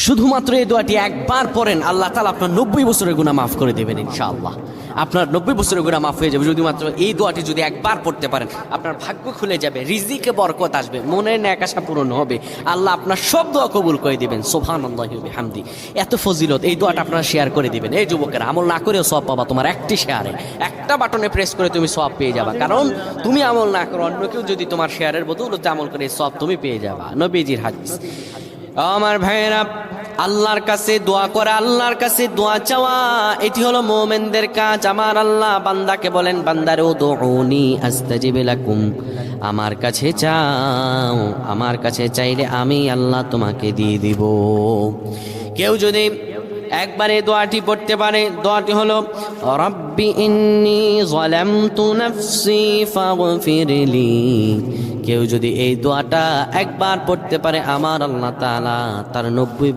শুধুমাত্র এই দোয়াটি একবার পড়েন, আল্লাহ তাআলা আপনার 90 বছরের গুনাহ মাফ করে দেবেন ইনশাআল্লাহ। আপনার 90 বছরের গুনাহ মাফ হয়ে যাবে শুধুমাত্র এই দোয়াটি যদি একবার পড়তে পারেন। আপনার ভাগ্য খুলে যাবে, রিজিকে বরকত আসবে, মনের ন্যাক আশা পূরণ হবে, আল্লাহ আপনার সব দোয়া কবুল করে দিবেন। সুবহানাল্লাহি ওয়া বিহামদি। এত ফজিলত, এই দোয়াটা আপনারা শেয়ার করে দিবেন। এই যুবকেরা, আমল না করেও সওয়াব পাবা তোমার একটি শেয়ারে, একটা বাটনে প্রেস করে তুমি সওয়াব পেয়ে যাবা। কারণ তুমি আমল না করো, অন্য কেউ যদি তোমার শেয়ারের বদৌলতে আমল করে সওয়াব তুমি পেয়ে যাবা। নবীজির হাদিস। আমার ভাইয়েরা, আল্লাহর কাছে দোয়া করা, আল্লাহর কাছে দোয়া চাওয়া, এটি হলো মুমিনদের কাজ। আমার আল্লাহ বান্দাকে বলেন, বান্দারে উদউনি আস্তাজিব লাকুম, আমার কাছে চাও, আমার কাছে চাইলে আমি আল্লাহ তোমাকে দিয়ে দিব। কেউ যদি একবারে দোয়াটি পড়তে পারে, দোয়াটি হলো রব্বি ইন্নী যালামতু নাফসি ফাগফিরলি। কেউ যদি এই দোয়াটা একবার পড়তে পারে, আমার আল্লাহ তাআলা তার 90